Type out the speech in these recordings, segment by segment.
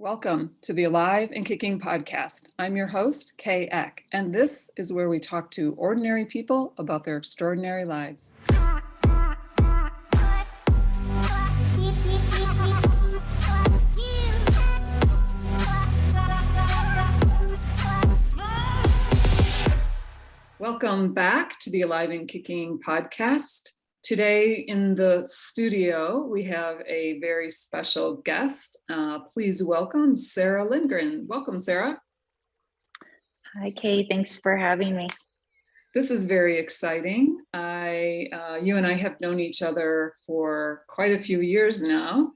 Welcome to the Alive and Kicking podcast. I'm your host, Kay Eck, and this is where we talk to ordinary people about their extraordinary lives. Welcome back to the Alive and Kicking podcast. Today in the studio, we have a very special guest. Please welcome Sarah Lindgren. Welcome, Sarah. Hi, Kay. Thanks for having me. This is very exciting. You and I have known each other for quite a few years now,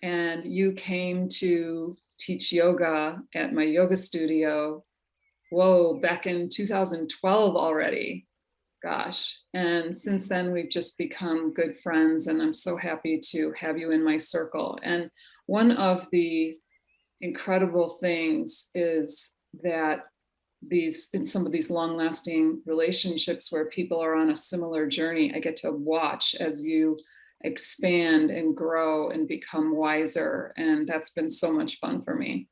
and you came to teach yoga at my yoga studio. Whoa, back in 2012 already. Gosh. And since then, we've just become good friends, and I'm so happy to have you in my circle. And one of the incredible things is that in some of these long-lasting relationships where people are on a similar journey, I get to watch as you expand and grow and become wiser. And that's been so much fun for me.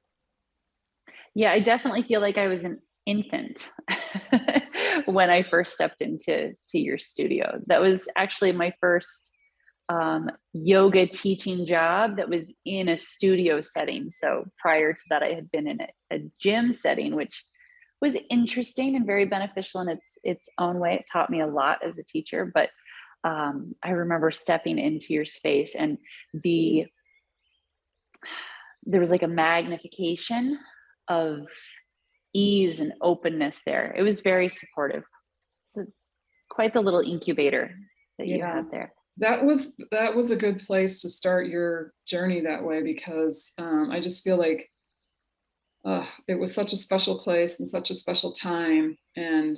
Yeah, I definitely feel like I was an infant when I first stepped into your studio. That was actually my first yoga teaching job that was in a studio setting. So prior to that, I had been in a gym setting, which was interesting and very beneficial in its own way. It taught me a lot as a teacher, but I remember stepping into your space, and there was like a magnification of ease and openness there. It was very supportive. So quite the little incubator that you had there. That was a good place to start your journey that way, because I just feel like it was such a special place and such a special time. And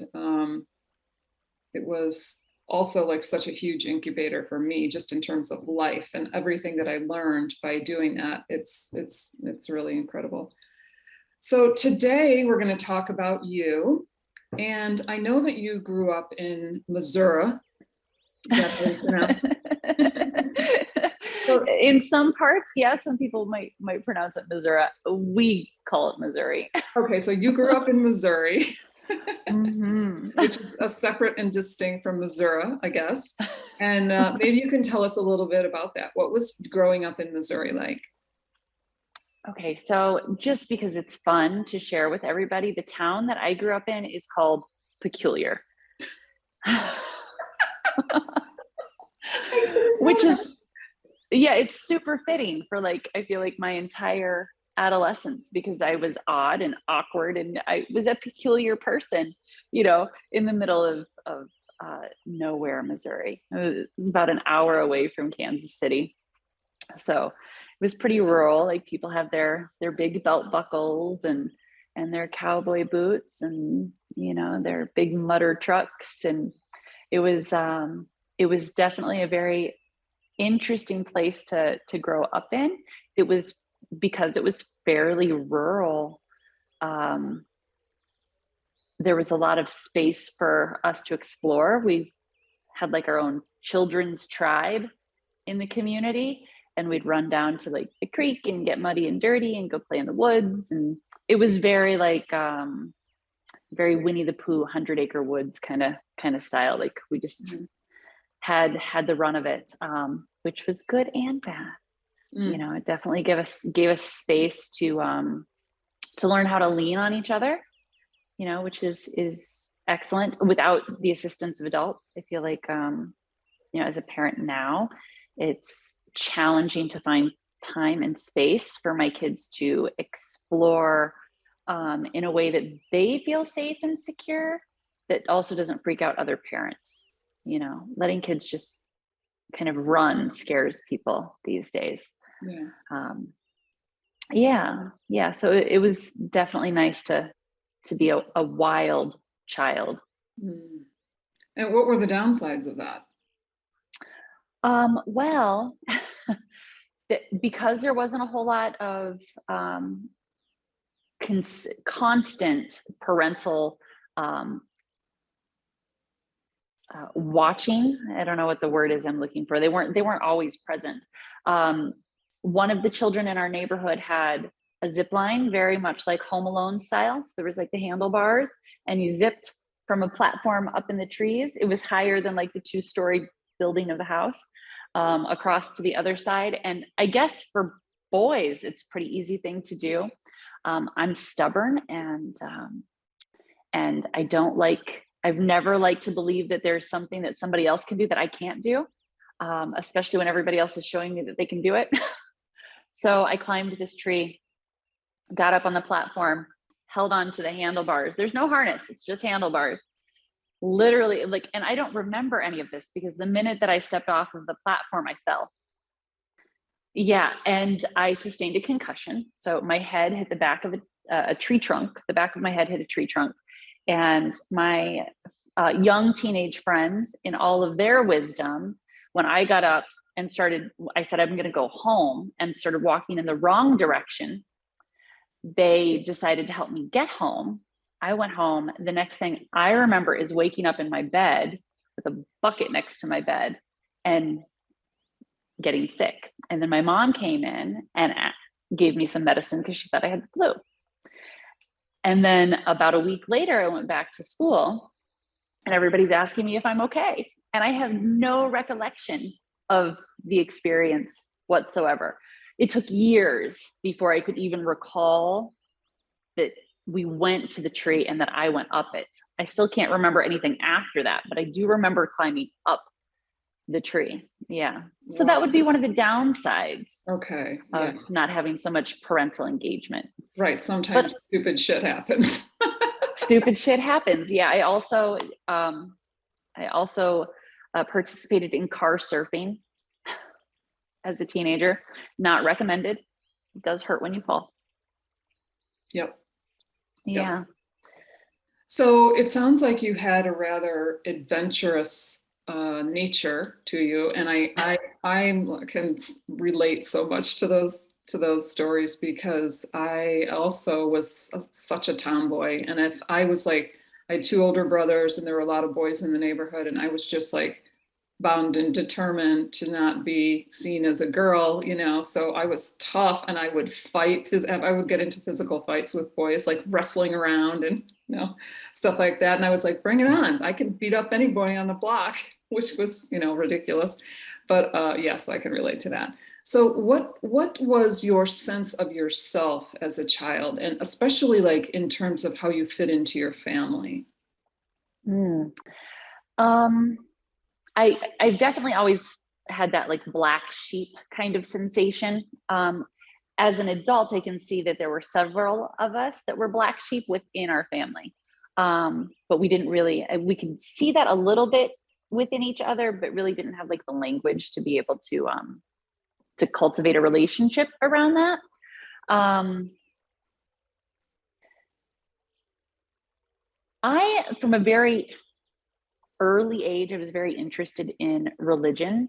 it was also like such a huge incubator for me, just in terms of life and everything that I learned by doing that. It's really incredible. So today we're going to talk about you. And I know that you grew up in Missouri. Is that how you pronounce it? So, in some parts, yeah, some people might pronounce it Missouri. We call it Missouri. Okay, so you grew up in Missouri, mm-hmm. which is a separate and distinct from Missouri, I guess. And maybe you can tell us a little bit about that. What was growing up in Missouri like? Okay, so just because it's fun to share with everybody, the town that I grew up in is called Peculiar. Which is, yeah, it's super fitting for I feel like my entire adolescence, because I was odd and awkward, and I was a peculiar person, in the middle of nowhere, Missouri. It was about an hour away from Kansas City. So it was pretty rural. Like, people have their big belt buckles and their cowboy boots and, their big mutter trucks. And it was definitely a very interesting place to grow up in. It was because it was fairly rural. There was a lot of space for us to explore. We had our own children's tribe in the community, and we'd run down to the creek and get muddy and dirty and go play in the woods. And it was very very Winnie the Pooh, 100-acre woods kind of style. We just had the run of it, which was good and bad. It definitely gave us space to learn how to lean on each other, which is excellent without the assistance of adults. I feel like, as a parent now, it's challenging to find time and space for my kids to explore in a way that they feel safe and secure, that also doesn't freak out other parents. Letting kids just kind of run scares people these days. Yeah. So it was definitely nice to be a wild child. And what were the downsides of that? Well, because there wasn't a whole lot of constant parental watching. I don't know what the word is I'm looking for. They weren't always present. One of the children in our neighborhood had a zip line, very much like Home Alone style. So there was like the handlebars, and you zipped from a platform up in the trees. It was higher than like the 2-story building of the house, across to the other side. And I guess for boys, it's a pretty easy thing to do. I'm stubborn, and I've never liked to believe that there's something that somebody else can do that I can't do, especially when everybody else is showing me that they can do it. So I climbed this tree, got up on the platform, held on to the handlebars. There's no harness, it's just handlebars. Literally, like, and I don't remember any of this because the minute that I stepped off of the platform, I fell. Yeah, and I sustained a concussion. So my head hit the back of a tree trunk. The back of my head hit a tree trunk. And my young teenage friends, in all of their wisdom, when I got up and I said, I'm going to go home, and started walking in the wrong direction, they decided to help me get home. I went home. The next thing I remember is waking up in my bed with a bucket next to my bed and getting sick. And then my mom came in and gave me some medicine because she thought I had the flu. And then about a week later, I went back to school, and everybody's asking me if I'm okay. And I have no recollection of the experience whatsoever. It took years before I could even recall that we went to the tree and that I went up it. I still can't remember anything after that, but I do remember climbing up the tree. Yeah. So that would be one of the downsides of not having so much parental engagement. Right. Sometimes stupid shit happens. Stupid shit happens. Yeah. I also participated in car surfing as a teenager. Not recommended. It does hurt when you fall. Yep. Yeah. Yep. So it sounds like you had a rather adventurous nature to you, and I can relate so much to those stories, because I also was such a tomboy. And if I was like, I had 2 older brothers, and there were a lot of boys in the neighborhood, and I was just like bound and determined to not be seen as a girl, so I was tough, and I would fight. I would get into physical fights with boys, like wrestling around and stuff like that. And I was like, bring it on. I can beat up any boy on the block, which was, ridiculous. But so I can relate to that. So what was your sense of yourself as a child, and especially like in terms of how you fit into your family? I've definitely always had that like black sheep kind of sensation. As an adult, I can see that there were several of us that were black sheep within our family. But we could see that a little bit within each other, but really didn't have like the language to be able to cultivate a relationship around that. From a very early age, I was very interested in religion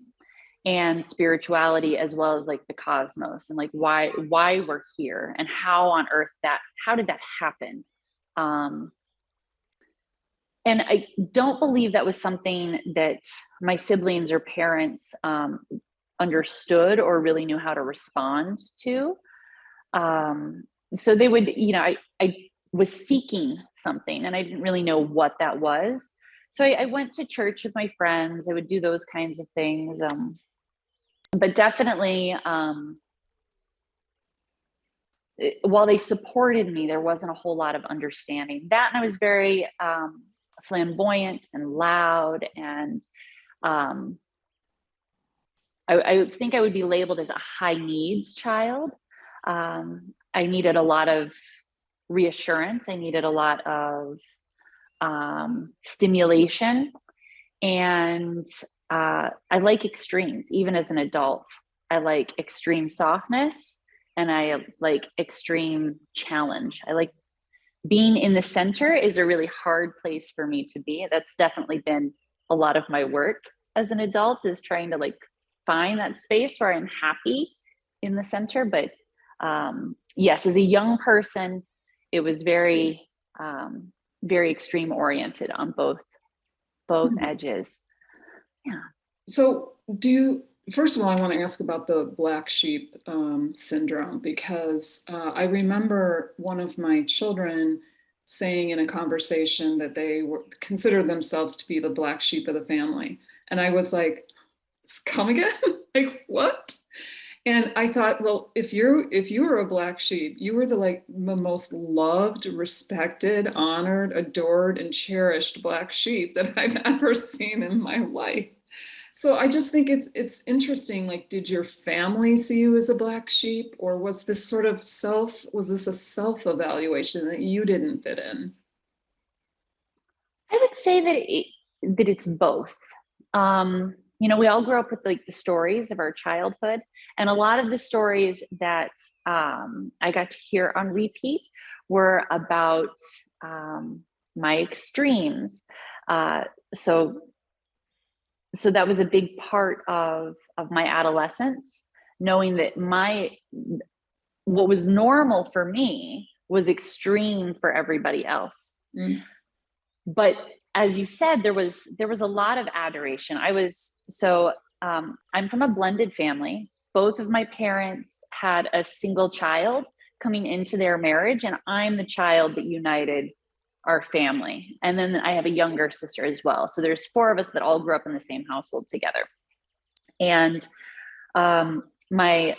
and spirituality, as well as like the cosmos, and like why we're here, and how on earth how did that happen? And I don't believe that was something that my siblings or parents understood or really knew how to respond to. So they would, I was seeking something, and I didn't really know what that was. So I went to church with my friends. I would do those kinds of things. But definitely, while they supported me, there wasn't a whole lot of understanding that. And I was very flamboyant and loud. And I think I would be labeled as a high needs child. I needed a lot of reassurance. I needed a lot of stimulation, and I like extremes. Even as an adult, I like extreme softness, and I like extreme challenge. I like being in the center is a really hard place for me to be. That's definitely been a lot of my work as an adult, is trying to like find that space where I'm happy in the center. But yes, as a young person, it was very very extreme oriented on both edges. Yeah. So first of all, I want to ask about the black sheep syndrome, because I remember one of my children saying in a conversation that they were considered themselves to be the black sheep of the family. And I was like, come again? Like, what? And I thought, well, if you were a black sheep, you were the most loved, respected, honored, adored, and cherished black sheep that I've ever seen in my life. So I just think it's interesting. Like, did your family see you as a black sheep, or was this sort of was this a self-evaluation that you didn't fit in? I would say that it's both. We all grow up with like the stories of our childhood, and a lot of the stories that I got to hear on repeat were about my extremes. So that was a big part of my adolescence, knowing that what was normal for me was extreme for everybody else. Mm. But as you said, there was a lot of adoration. I'm from a blended family. Both of my parents had a single child coming into their marriage, and I'm the child that united our family. And then I have a younger sister as well. So there's 4 of us that all grew up in the same household together. And my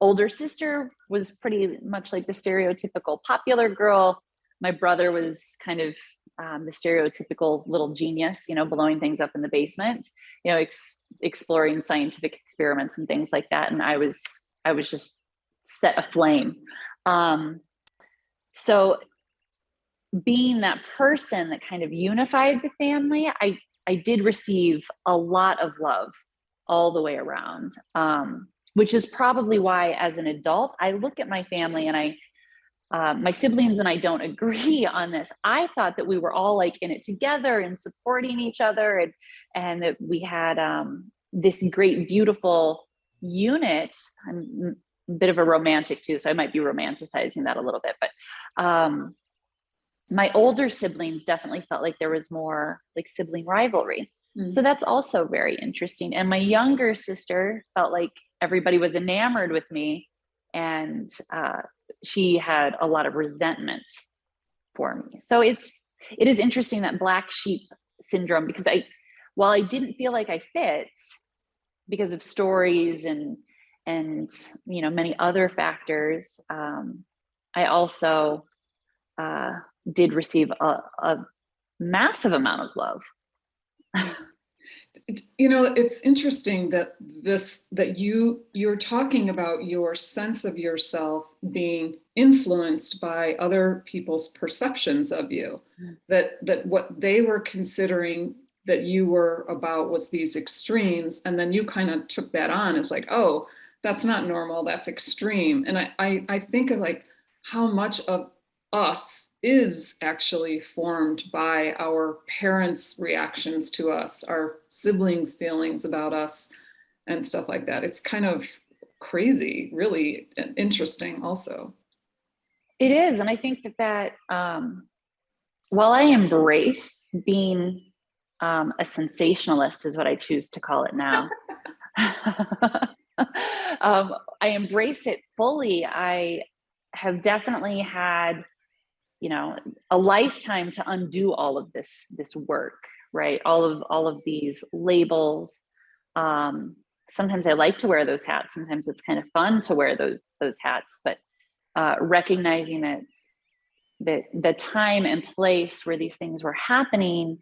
older sister was pretty much like the stereotypical popular girl. My brother was kind of the stereotypical little genius, blowing things up in the basement, exploring scientific experiments and things like that. And I was just set aflame. So being that person that kind of unified the family, I did receive a lot of love all the way around, which is probably why as an adult, I look at my family and my siblings and I don't agree on this. I thought that we were all like in it together and supporting each other, and that we had this great, beautiful unit. I'm a bit of a romantic too, so I might be romanticizing that a little bit, but my older siblings definitely felt like there was more like sibling rivalry. Mm-hmm. So that's also very interesting. And my younger sister felt like everybody was enamored with me, and she had a lot of resentment for me. So it is interesting, that black sheep syndrome, because while I didn't feel like I fit because of stories and many other factors, I also did receive a massive amount of love. It's interesting that you're talking about your sense of yourself being influenced by other people's perceptions of you, that what they were considering that you were about was these extremes, and then you kind of took that on as like, oh, that's not normal, that's extreme. And I think of like how much of us is actually formed by our parents' reactions to us, our siblings' feelings about us, and stuff like that. It's kind of crazy, really interesting also. It is. And I think that while I embrace being a sensationalist, is what I choose to call it now, I embrace it fully. I have definitely had a lifetime to undo all of this work, right? All of these labels. Sometimes I like to wear those hats. Sometimes it's kind of fun to wear those hats, but recognizing that the time and place where these things were happening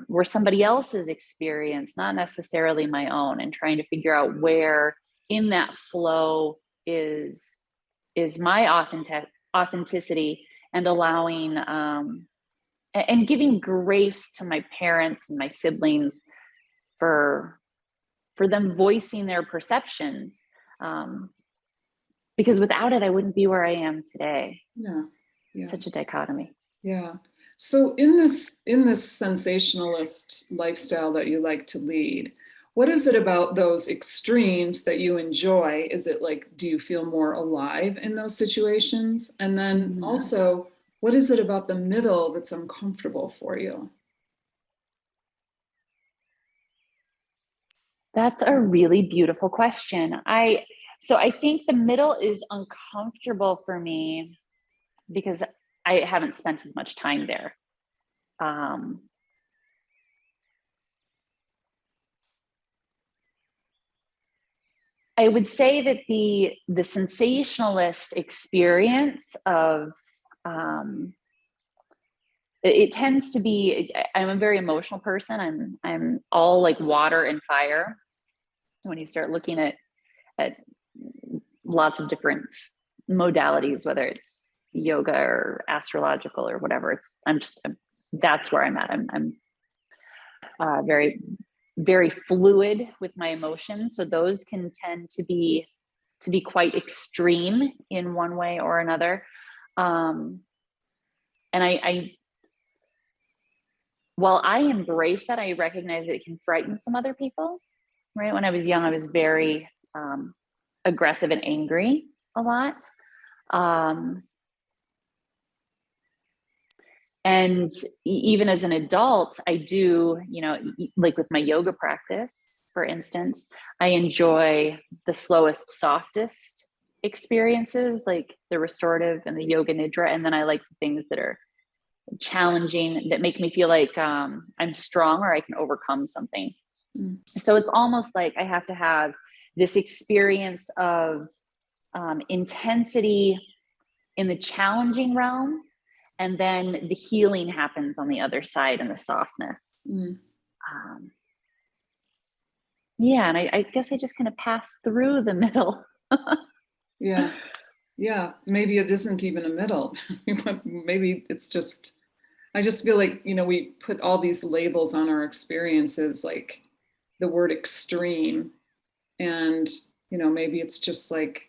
were somebody else's experience, not necessarily my own, and trying to figure out where in that flow is my authenticity, and allowing and giving grace to my parents and my siblings for them voicing their perceptions, because without it, I wouldn't be where I am today. Yeah. Such a dichotomy. Yeah. So in this sensationalist lifestyle that you like to lead, what is it about those extremes that you enjoy? Is it like, do you feel more alive in those situations? And then also, what is it about the middle that's uncomfortable for you? That's a really beautiful question. So I think the middle is uncomfortable for me because I haven't spent as much time there. I would say that the sensationalist experience of it tends to be, I'm a very emotional person. I'm all like water and fire. When you start looking at lots of different modalities, whether it's yoga or astrological or whatever, that's where I'm at. I'm very, very fluid with my emotions. So those can tend to be quite extreme in one way or another. And while I embrace that, I recognize that it can frighten some other people, right? When I was young, I was very aggressive and angry a lot. And even as an adult, I do, like with my yoga practice, for instance, I enjoy the slowest, softest experiences, like the restorative and the yoga nidra. And then I like the things that are challenging, that make me feel like I'm strong or I can overcome something. So it's almost like I have to have this experience of intensity in the challenging realm, and then the healing happens on the other side in the softness. Yeah, and I guess I just kind of pass through the middle. Yeah, maybe it isn't even a middle. Maybe it's just, I just feel like, we put all these labels on our experiences, like the word extreme, and maybe it's just like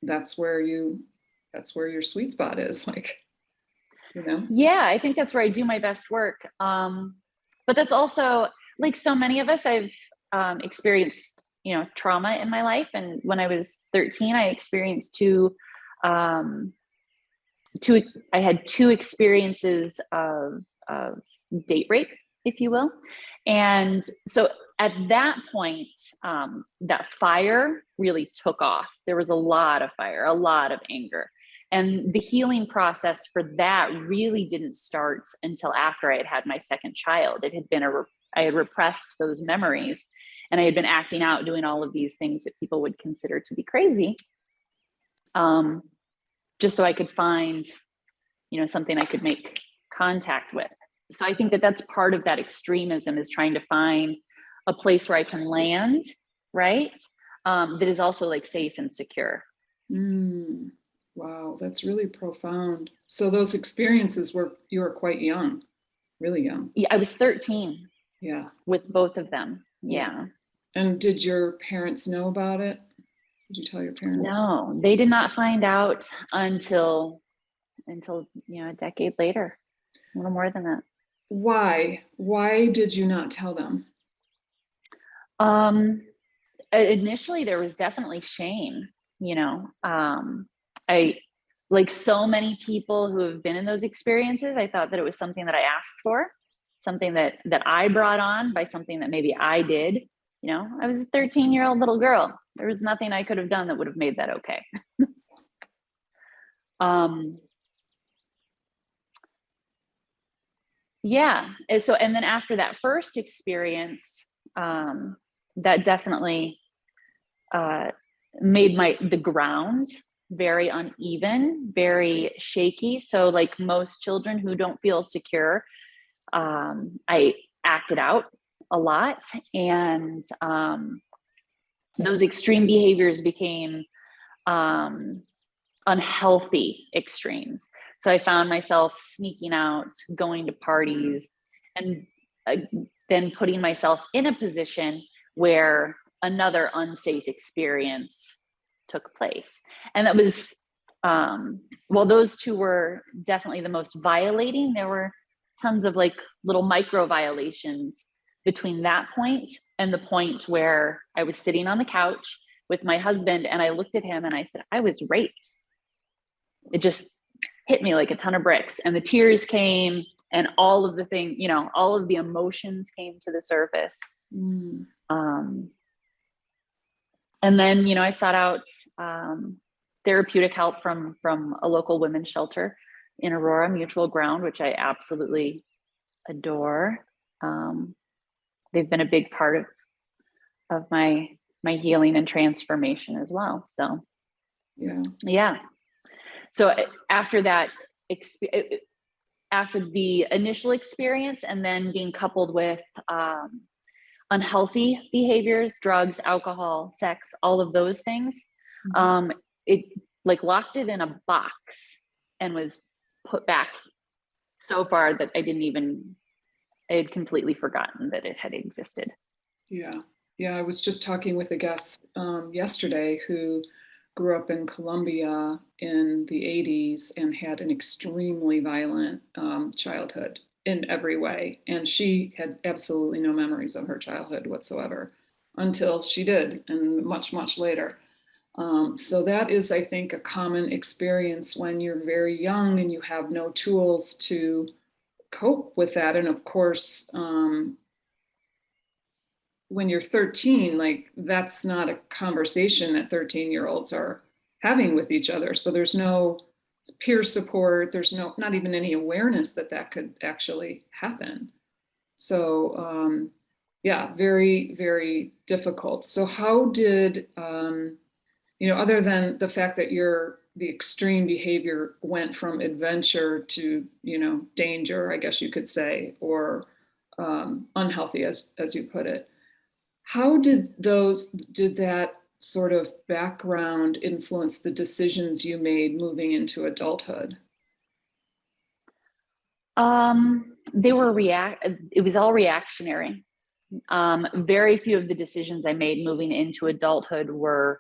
that's where your sweet spot is, like, Yeah, I think that's where I do my best work. But that's also, like so many of us, I've experienced trauma in my life. And when I was 13, I experienced I had two experiences of date rape, if you will. And so at that point, that fire really took off. There was a lot of fire, a lot of anger. And the healing process for that really didn't start until after I had had my second child. It had been I had repressed those memories, and I had been acting out, doing all of these things that people would consider to be crazy, just so I could find, something I could make contact with. So I think that that's part of that extremism, is trying to find a place where I can land, right? That is also like safe and secure. Wow, that's really profound. So those experiences you were quite young, really young. Yeah, I was 13. Yeah. With both of them. Yeah. And did your parents know about it? Did you tell your parents? No, they did not find out until a decade later, a little more than that. Why did you not tell them? Initially there was definitely shame. I, like so many people who have been in those experiences, I thought that it was something that I asked for, something that I brought on by something that maybe I did. I was a 13-year-old little girl. There was nothing I could have done that would have made that okay. Yeah. And then after that first experience, that definitely made the ground very uneven, very shaky. So like most children who don't feel secure, I acted out a lot, and those extreme behaviors became unhealthy extremes. So I found myself sneaking out, going to parties, and then putting myself in a position where another unsafe experience took place. And that was, well, those two were definitely the most violating. There were tons of like little micro violations between that point and the point where I was sitting on the couch with my husband, and I looked at him and I said, I was raped. It just hit me like a ton of bricks, and the tears came, and all of the thing, all of the emotions came to the surface. And then, I sought out therapeutic help from a local women's shelter in Aurora, Mutual Ground, which I absolutely adore. They've been a big part of my healing and transformation as well. So yeah. So after that, after the initial experience, and then being coupled with unhealthy behaviors, drugs, alcohol, sex, all of those things, it like locked it in a box and was put back so far that I had completely forgotten that it had existed. Yeah, I was just talking with a guest yesterday who grew up in Colombia in the 80s and had an extremely violent childhood in every way. And she had absolutely no memories of her childhood whatsoever until she did, and much, much later. So that is, I think, a common experience when you're very young and you have no tools to cope with that. And of course, when you're 13, like that's not a conversation that 13-year-olds are having with each other. So there's no peer support. There's not even any awareness that that could actually happen. So yeah, very, very difficult. So how did, other than the fact that the extreme behavior went from adventure to, danger, I guess you could say, or unhealthy, as you put it. How did that sort of background influence the decisions you made moving into adulthood? It was all reactionary. Very few of the decisions I made moving into adulthood were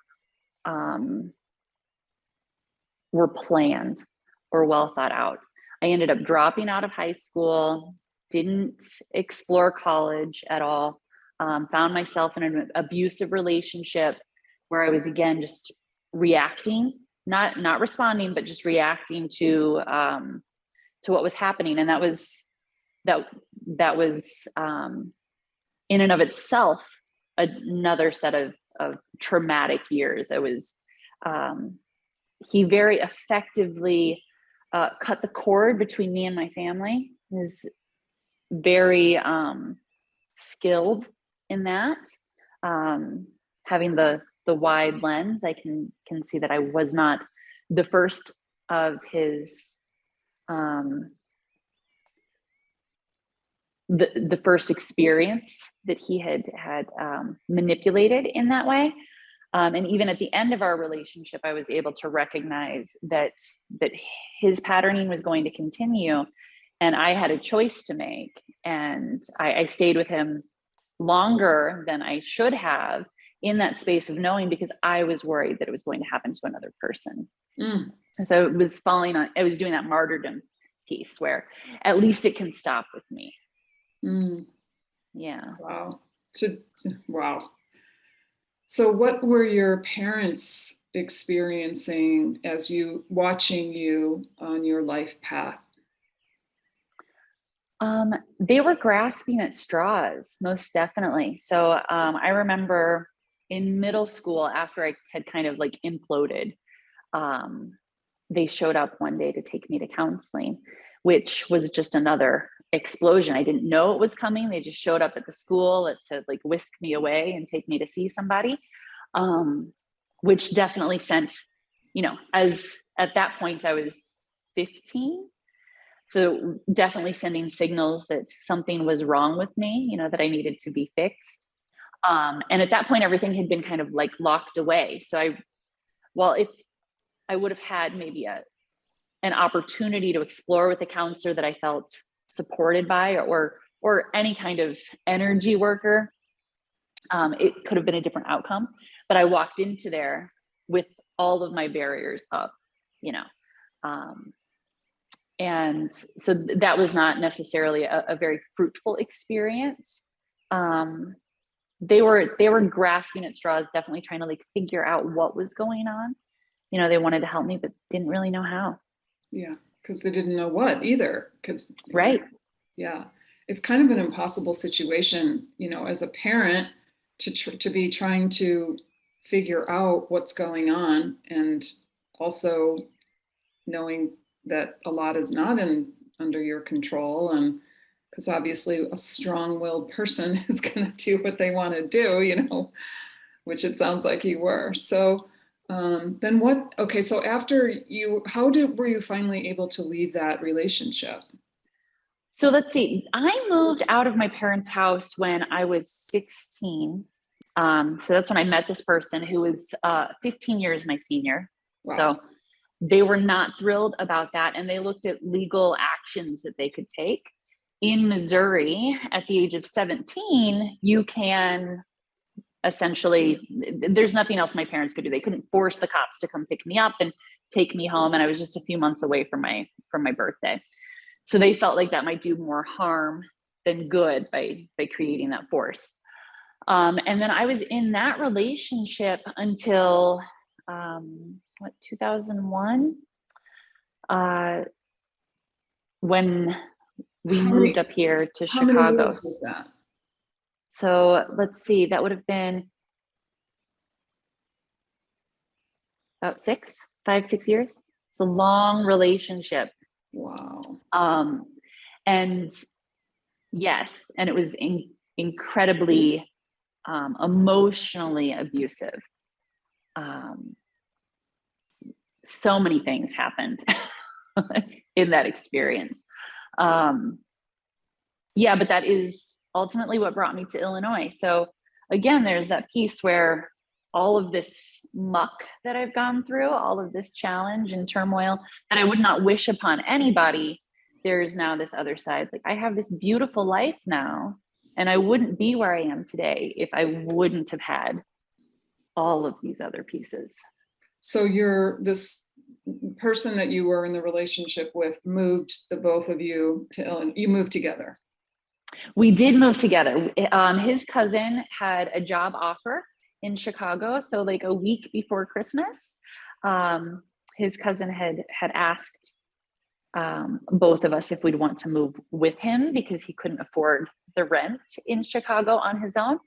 planned or well thought out. I ended up dropping out of high school, didn't explore college at all. Found myself in an abusive relationship where I was, again, just reacting, not responding, but just reacting to what was happening. And that was in and of itself another set of traumatic years. He very effectively cut the cord between me and my family. He was very skilled in that. Having the wide lens, I can see that I was not the first of his the first experience that he had manipulated in that way. And even at the end of our relationship, I was able to recognize that his patterning was going to continue, and I had a choice to make. And I stayed with him longer than I should have in that space of knowing, because I was worried that it was going to happen to another person. And so it was I was doing that martyrdom piece where at least it can stop with me. Yeah. Wow. Wow. So what were your parents experiencing as watching you on your life path? They were grasping at straws, most definitely. So I remember in middle school, after I had kind of like imploded, they showed up one day to take me to counseling, which was just another explosion. I didn't know it was coming. They just showed up at the school to like whisk me away and take me to see somebody, which definitely sent, as at that point I was 15. So definitely sending signals that something was wrong with me, that I needed to be fixed. And at that point, everything had been kind of like locked away. So if I would have had maybe an opportunity to explore with a counselor that I felt supported by, or any kind of energy worker, it could have been a different outcome. But I walked into there with all of my barriers up, and so that was not necessarily a very fruitful experience. They were grasping at straws, definitely trying to like figure out what was going on. They wanted to help me, but didn't really know how. Yeah, because they didn't know what either. Right. Yeah, it's kind of an impossible situation, as a parent to be trying to figure out what's going on, and also knowing that a lot is not under your control, and because obviously a strong-willed person is going to do what they want to do, which it sounds like you were. So then what, okay, so after you, were you finally able to leave that relationship? So let's see, I moved out of my parents' house when I was 16. So that's when I met this person who was 15 years my senior. Wow. So they were not thrilled about that. And they looked at legal actions that they could take. In Missouri, at the age of 17, you can essentially, there's nothing else my parents could do. They couldn't force the cops to come pick me up and take me home. And I was just a few months away from my birthday. So they felt like that might do more harm than good by creating that force. And then I was in that relationship until 2001, when we moved up here to How many Chicago. years was that? So let's see, that would have been about 5, 6 years. It's a long relationship. Wow. And yes, and it was incredibly emotionally abusive. So many things happened in that experience. Yeah, but that is ultimately what brought me to Illinois. So again, there's that piece where all of this muck that I've gone through, all of this challenge and turmoil that I would not wish upon anybody, there's now this other side. Like, I have this beautiful life now, and I wouldn't be where I am today if I wouldn't have had all of these other pieces. So this person that you were in the relationship with moved the both of you to Illinois. You moved together. We did move together. His cousin had a job offer in Chicago. So like a week before Christmas, his cousin had asked both of us if we'd want to move with him because he couldn't afford the rent in Chicago on his own.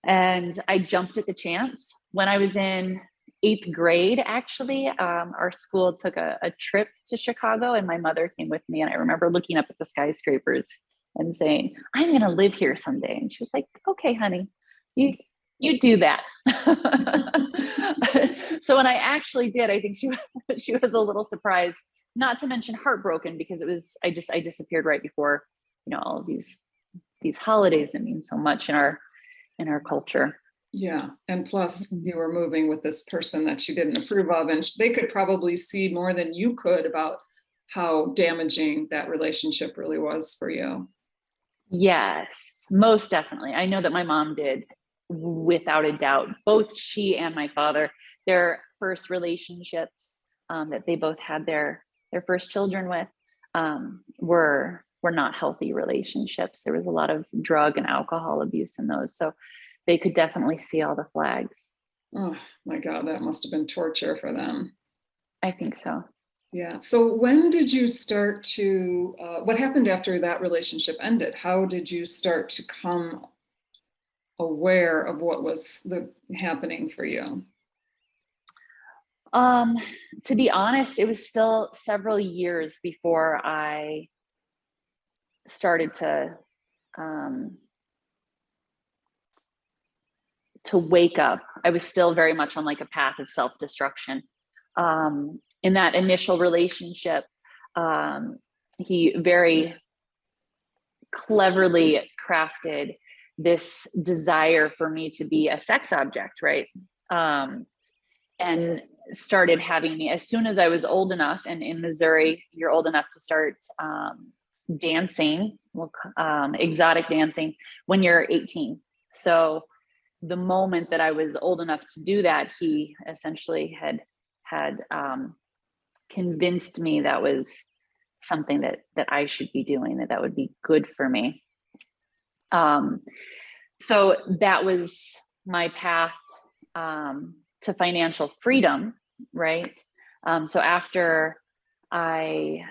And I jumped at the chance. When I was in 8th grade, actually, our school took a trip to Chicago, and my mother came with me. And I remember looking up at the skyscrapers and saying, "I'm going to live here someday." And she was like, "Okay, honey, you do that." So when I actually did, I think she was a little surprised, not to mention heartbroken, because I disappeared right before, all of these holidays that mean so much in our culture. Yeah. And plus you were moving with this person that you didn't approve of, and they could probably see more than you could about how damaging that relationship really was for you. Yes, most definitely. I know that my mom did, without a doubt. Both she and my father, their first relationships that they both had their first children with were not healthy relationships. There was a lot of drug and alcohol abuse in those. So they could definitely see all the flags. Oh my God, that must have been torture for them. I think so. Yeah. So when did you start to, what happened after that relationship ended? How did you start to come aware of what was happening for you? To be honest, it was still several years before I started to wake up. I was still very much on like a path of self-destruction. In that initial relationship, he very cleverly crafted this desire for me to be a sex object, right? And started having me as soon as I was old enough. And in Missouri, you're old enough to start dancing, exotic dancing, when you're 18. So the moment that I was old enough to do that, he essentially had convinced me that was something that I should be doing, that would be good for me. So that was my path to financial freedom, right? So after I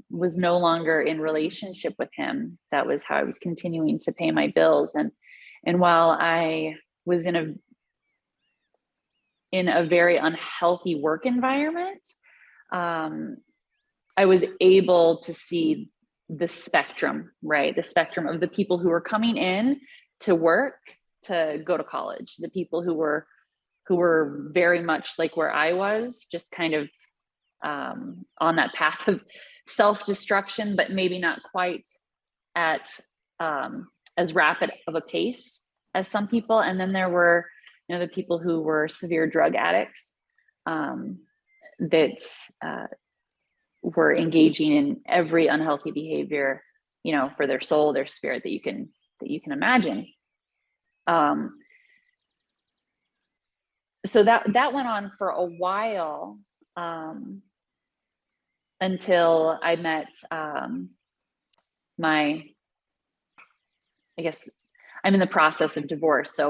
was no longer in relationship with him, that was how I was continuing to pay my bills. And while I was in in a very unhealthy work environment, I was able to see the spectrum, right? The spectrum of the people who were coming in to work, to go to college, the people who were very much like where I was, just kind of on that path of self-destruction, but maybe not quite at as rapid of a pace as some people. And then there were, the people who were severe drug addicts that were engaging in every unhealthy behavior, for their soul, their spirit, that you can imagine. So that went on for a while, until I met I guess I'm in the process of divorce. So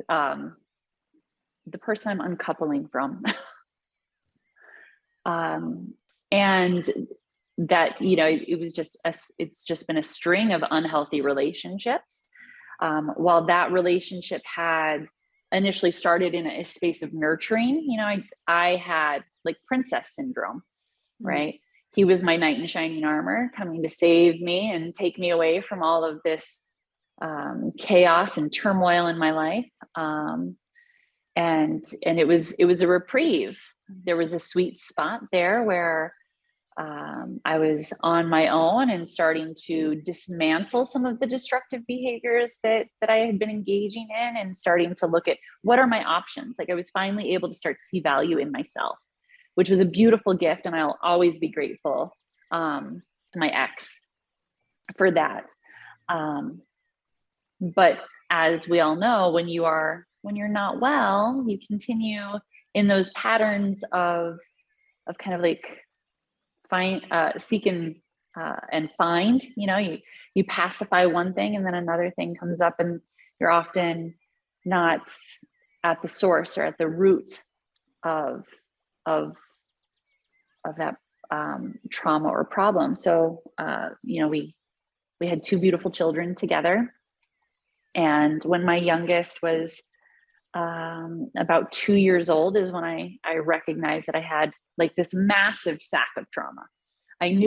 the person I'm uncoupling from, and that, it was it's just been a string of unhealthy relationships. While that relationship had initially started in a space of nurturing, I had like princess syndrome, right? He was my knight in shining armor, coming to save me and take me away from all of this chaos and turmoil in my life. And it was a reprieve. There was a sweet spot there where I was on my own and starting to dismantle some of the destructive behaviors that I had been engaging in, and starting to look at what are my options. Like, I was finally able to start to see value in myself, which was a beautiful gift. And I'll always be grateful to my ex for that. But as we all know, when you're not well, you continue in those patterns of kind of like seek and find, you pacify one thing and then another thing comes up, and you're often not at the source or at the root of that trauma or problem. So, we had 2 beautiful children together. And when my youngest was about 2 years old is when I recognized that I had like this massive sack of trauma. I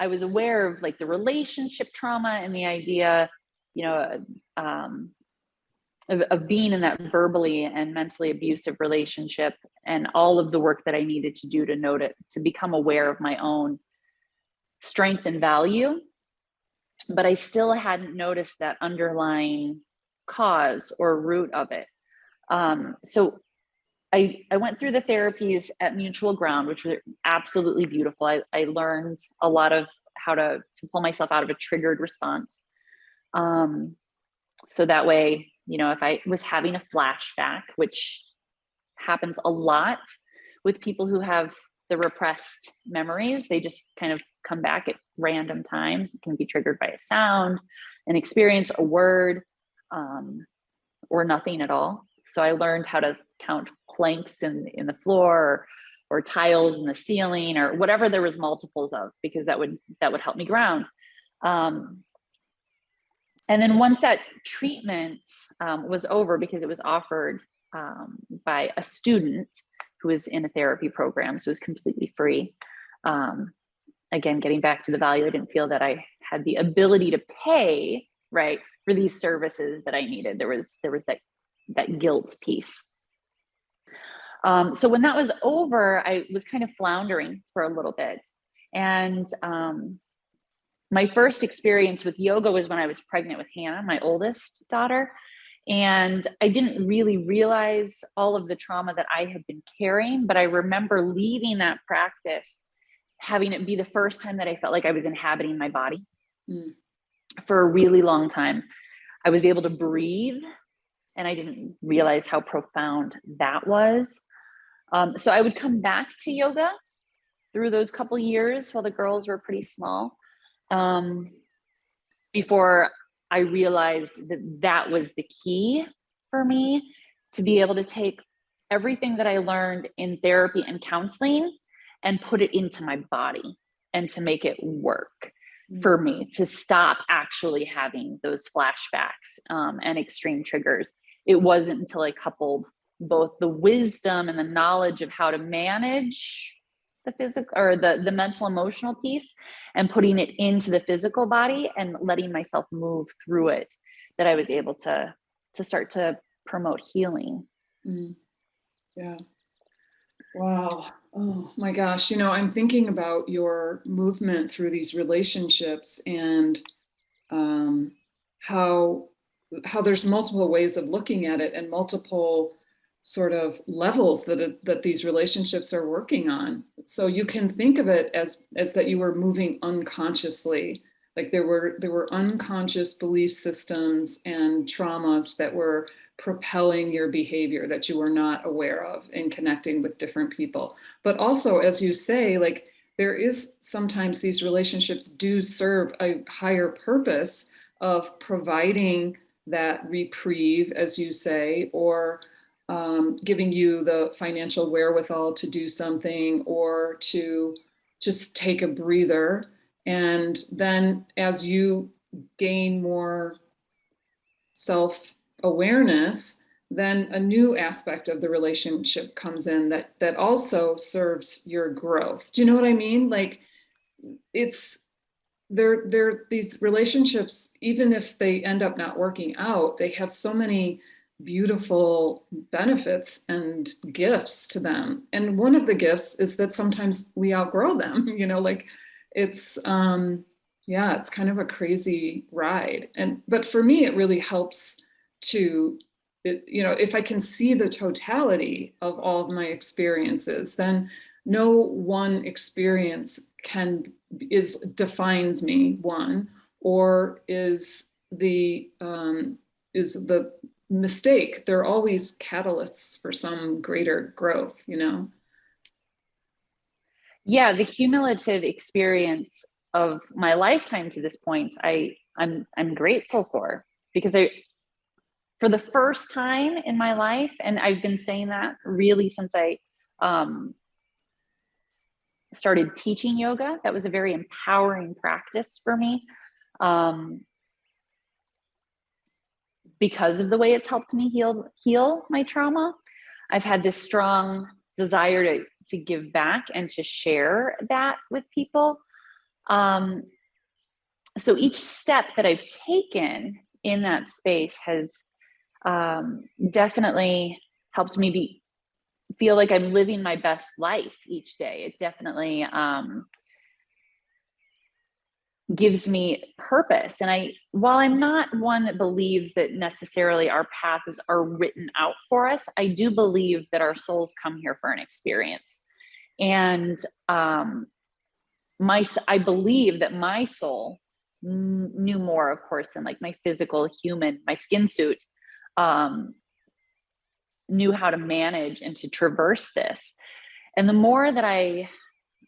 was aware of like the relationship trauma and the idea, of being in that verbally and mentally abusive relationship, and all of the work that I needed to do to become aware of my own strength and value. But I still hadn't noticed that underlying cause or root of it. So I went through the therapies at Mutual Ground, which were absolutely beautiful. I learned a lot of how to pull myself out of a triggered response. So that way, if I was having a flashback, which happens a lot with people who have the repressed memories, they just kind of come back at random times. It can be triggered by a sound, an experience, a word, or nothing at all. So I learned how to count planks in the floor, or tiles in the ceiling, or whatever there was multiples of, because that would help me ground. And then once that treatment was over, because it was offered by a student who was in a therapy program, so it was completely free. Again, getting back to the value, I didn't feel that I had the ability to pay, right, for these services that I needed. There was that guilt piece. So when that was over, I was kind of floundering for a little bit. And my first experience with yoga was when I was pregnant with Hannah, my oldest daughter. And I didn't really realize all of the trauma that I had been carrying, but I remember leaving that practice, having it be the first time that I felt like I was inhabiting my body. For a really long time. I was able to breathe, and I didn't realize how profound that was. So I would come back to yoga through those couple years while the girls were pretty small, before I realized that was the key for me to be able to take everything that I learned in therapy and counseling and put it into my body, and to make it work for me, to stop actually having those flashbacks and extreme triggers. It wasn't until I coupled both the wisdom and the knowledge of how to manage the physical or the mental emotional piece and putting it into the physical body and letting myself move through it, that I was able to start to promote healing. Yeah. Wow. Oh my gosh. You know, I'm thinking about your movement through these relationships and how there's multiple ways of looking at it and multiple sort of levels that these relationships are working on. So you can think of it as that you were moving unconsciously, like there were unconscious belief systems and traumas that were propelling your behavior that you were not aware of in connecting with different people. But also, as you say, like there is sometimes these relationships do serve a higher purpose of providing that reprieve, as you say, or giving you the financial wherewithal to do something or to just take a breather. And then as you gain more self-awareness, then a new aspect of the relationship comes in that also serves your growth. Do you know what I mean? Like it's they're these relationships, even if they end up not working out, they have so many beautiful benefits and gifts to them. And one of the gifts is that sometimes we outgrow them, you know, like it's yeah, it's kind of a crazy ride. But for me, it really helps to you know, if I can see the totality of all of my experiences, then no one experience defines me, one, or is the mistake. They're always catalysts for some greater growth, you know? Yeah, the cumulative experience of my lifetime to this point, I'm grateful for, because for the first time in my life, and I've been saying that really since I started teaching yoga. That was a very empowering practice for me, because of the way it's helped me heal my trauma. I've had this strong desire to give back and to share that with people. So each step that I've taken in that space has definitely helped me feel like I'm living my best life each day. It definitely gives me purpose. And while I'm not one that believes that necessarily our paths are written out for us, I do believe that our souls come here for an experience. And I believe that my soul knew more, of course, than like my physical human, my skin suit, knew how to manage and to traverse this. And the more that I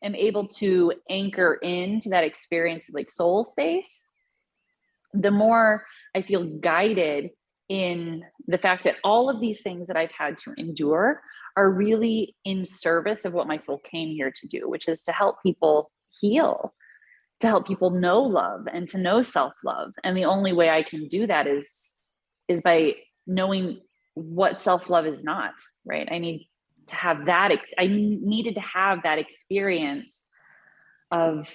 am able to anchor into that experience of like soul space, the more I feel guided in the fact that all of these things that I've had to endure are really in service of what my soul came here to do, which is to help people heal, to help people know love and to know self-love. And the only way I can do that is by knowing what self-love is not, right? I needed to have that experience of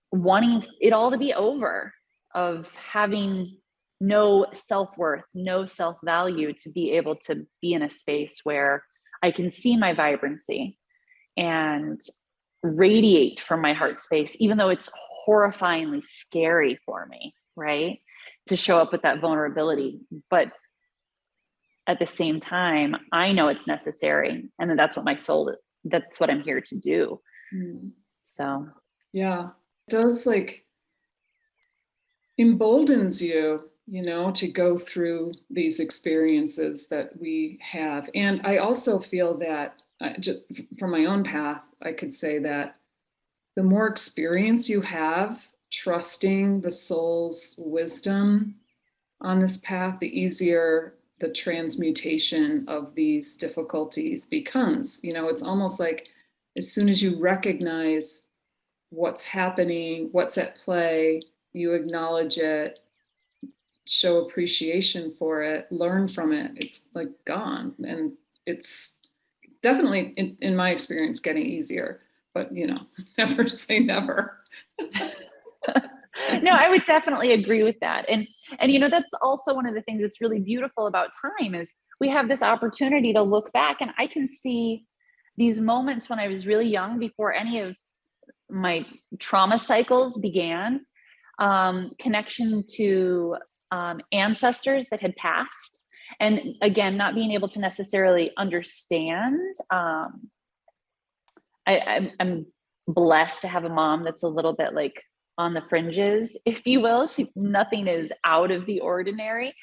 wanting it all to be over, of having no self-worth, no self-value, to be able to be in a space where I can see my vibrancy and radiate from my heart space, even though it's horrifyingly scary for me, right? To show up with that vulnerability. But at the same time, I know it's necessary, and that's what I'm here to do. So yeah, it does, like, emboldens you, you know, to go through these experiences that we have. And I also feel that just from my own path, I could say that the more experience you have trusting the soul's wisdom on this path, the easier the transmutation of these difficulties becomes. You know, it's almost like as soon as you recognize what's happening, what's at play, you acknowledge it, show appreciation for it, learn from it, it's like gone. And it's definitely, in my experience, getting easier, but never say never. No, I would definitely agree with that. And that's also one of the things that's really beautiful about time is we have this opportunity to look back, and I can see these moments when I was really young, before any of my trauma cycles began, connection to ancestors that had passed. And again, not being able to necessarily understand. I'm blessed to have a mom that's a little bit like on the fringes, if you will. Nothing is out of the ordinary.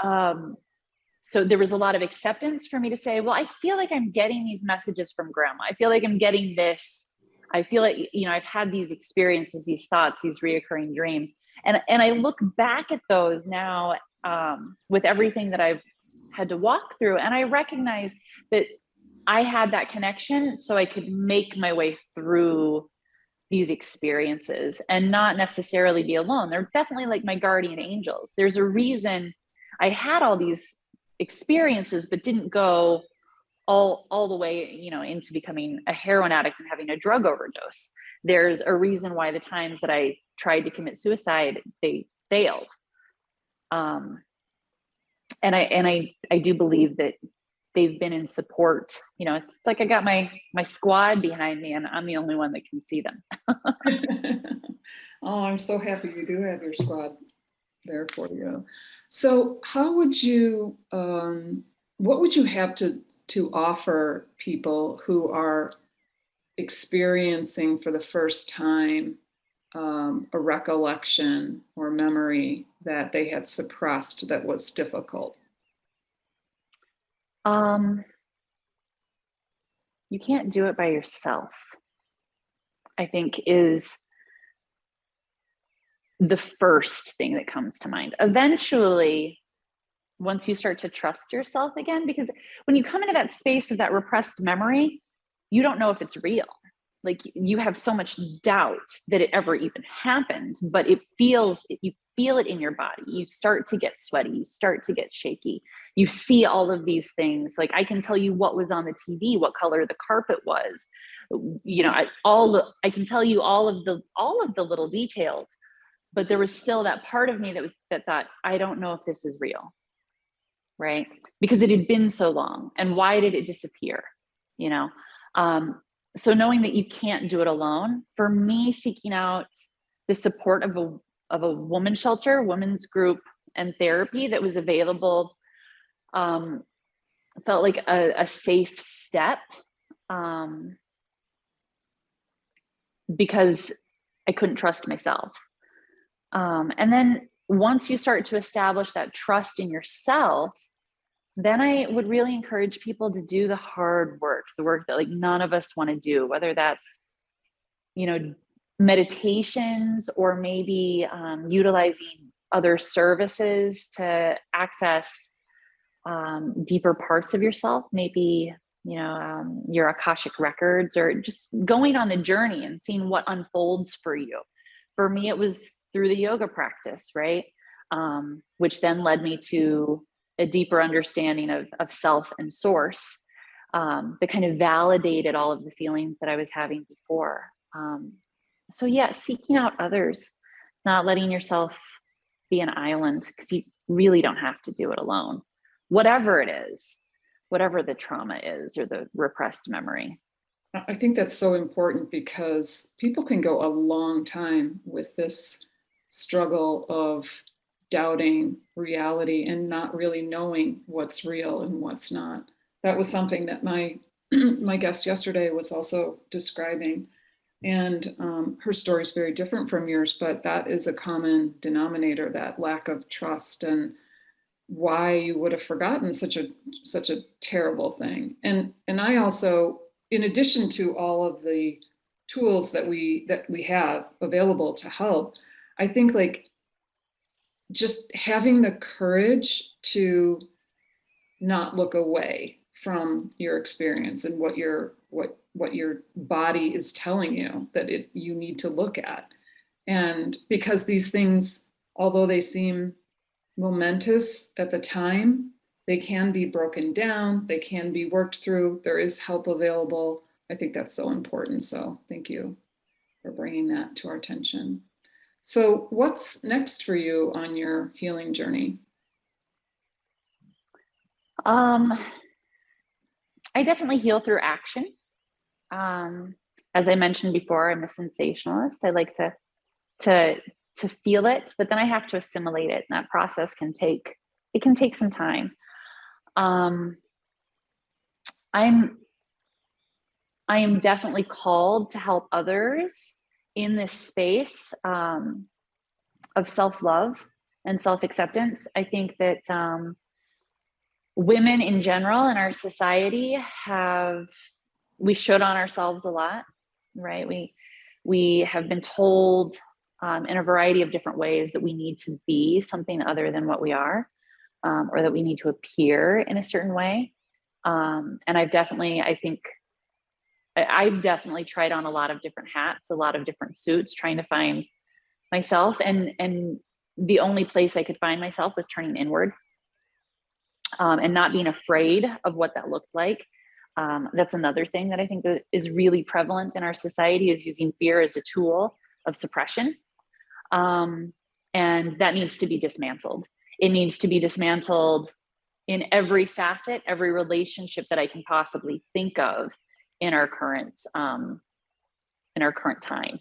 So there was a lot of acceptance for me to say, well, I feel like I'm getting these messages from grandma. I feel like I'm getting this. I feel like, I've had these experiences, these thoughts, these reoccurring dreams. And I look back at those now with everything that I've had to walk through. And I recognize that I had that connection so I could make my way through these experiences and not necessarily be alone. They're definitely like my guardian angels. There's a reason I had all these experiences, but didn't go all the way, into becoming a heroin addict and having a drug overdose. There's a reason why the times that I tried to commit suicide, they failed. And I do believe that they've been in support. It's like I got my squad behind me, and I'm the only one that can see them. Oh, I'm so happy you do have your squad there for you. So how would you, what would you have to offer people who are experiencing for the first time a recollection or memory that they had suppressed that was difficult? You can't do it by yourself, I think, is the first thing that comes to mind. Eventually, once you start to trust yourself again, because when you come into that space of that repressed memory, you don't know if it's real. Like, you have so much doubt that it ever even happened, but you feel it in your body. You start to get sweaty, you start to get shaky. You see all of these things. Like, I can tell you what was on the TV, what color the carpet was. I can tell you all of the little details, but there was still that part of me that thought, I don't know if this is real, right? Because it had been so long, and why did it disappear? So knowing that you can't do it alone, for me, seeking out the support of a women's shelter, women's group, and therapy that was available, felt like a safe step, because I couldn't trust myself. And then once you start to establish that trust in yourself, then I would really encourage people to do the hard work, the work that like none of us want to do, whether that's, meditations, or maybe utilizing other services to access deeper parts of yourself, maybe, your Akashic records, or just going on the journey and seeing what unfolds for you. For me, it was through the yoga practice, right? Which then led me to a deeper understanding of self and source, that kind of validated all of the feelings that I was having before. So yeah, seeking out others, not letting yourself be an island, because you really don't have to do it alone. Whatever it is, whatever the trauma is or the repressed memory. I think that's so important, because people can go a long time with this struggle of doubting reality and not really knowing what's real and what's not. That was something that my guest yesterday was also describing. And her story is very different from yours, but that is a common denominator, that lack of trust, and why you would have forgotten such a terrible thing. And I also, in addition to all of the tools that we have available to help, I think like just having the courage to not look away from your experience and what your body is telling you that you need to look at. And because these things, although they seem momentous at the time. They can be broken down, they can be worked through, there is help available. I think that's so important. So thank you for bringing that to our attention. So what's next for you on your healing journey? I definitely heal through action. As I mentioned before, I'm a sensationalist. I like to feel it, but then I have to assimilate it. And that process can take some time. I am definitely called to help others in this space of self-love and self-acceptance. I think that women in general in our society we should on ourselves a lot, right? We have been told in a variety of different ways that we need to be something other than what we are, or that we need to appear in a certain way. And I've definitely tried on a lot of different hats, a lot of different suits, trying to find myself. And the only place I could find myself was turning inward, and not being afraid of what that looked like. That's another thing that I think that is really prevalent in our society, is using fear as a tool of suppression. And that needs to be dismantled. It needs to be dismantled in every facet, every relationship that I can possibly think of in our current time.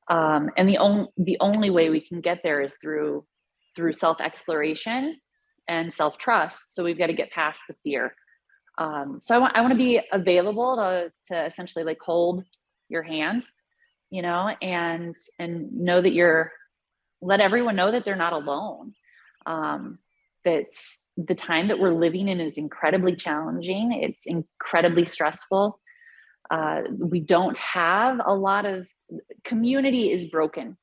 And the only way we can get there is through self-exploration and self-trust. So we've got to get past the fear. So I want to be available to essentially like hold your hand, you know, and know that let everyone know that they're not alone. That the time that we're living in is incredibly challenging. It's incredibly stressful. We don't have a lot of community is broken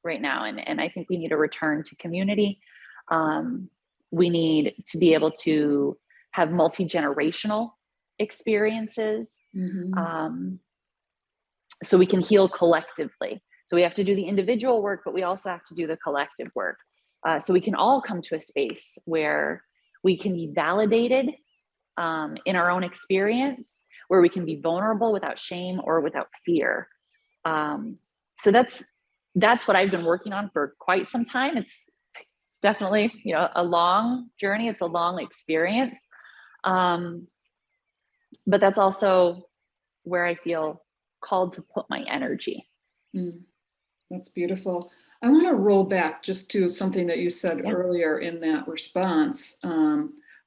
right now. And I think we need to return to community. We need to be able to have multi-generational experiences. So we can heal collectively. So we have to do the individual work, but we also have to do the collective work. So we can all come to a space where we can be validated in our own experience, where we can be vulnerable without shame or without fear. So that's what I've been working on for quite some time. It's definitely, you know, a long journey. It's a long experience. But that's also where I feel called to put my energy. That's beautiful. I want to roll back just to something that you said earlier in that response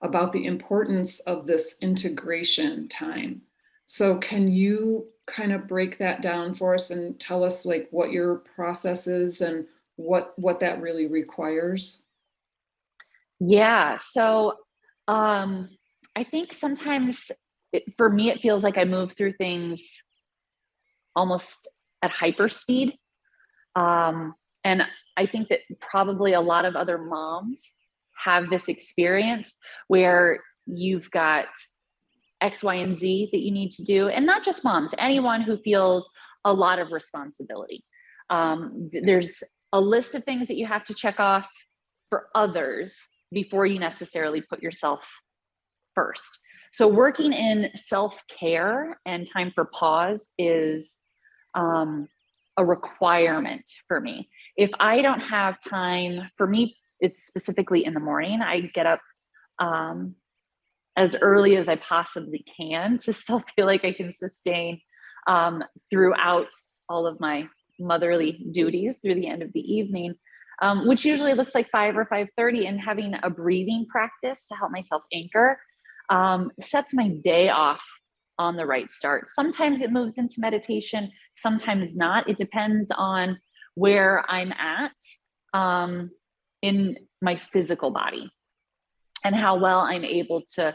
about the importance of this integration time. So can you kind of break that down for us and tell us like what your process is and what that really requires? Yeah. So I think sometimes for me, it feels like I move through things almost at hyper speed. And I think that probably a lot of other moms have this experience where you've got X, Y, and Z that you need to do. And not just moms, anyone who feels a lot of responsibility. There's a list of things that you have to check off for others before you necessarily put yourself first. So working in self-care and time for pause is a requirement for me. If I don't have time, for me, it's specifically in the morning. I get up as early as I possibly can to still feel like I can sustain throughout all of my motherly duties through the end of the evening, which usually looks like 5 or 5:30, and having a breathing practice to help myself anchor sets my day off on the right start. Sometimes it moves into meditation, sometimes not. It depends on where I'm at in my physical body and how well I'm able to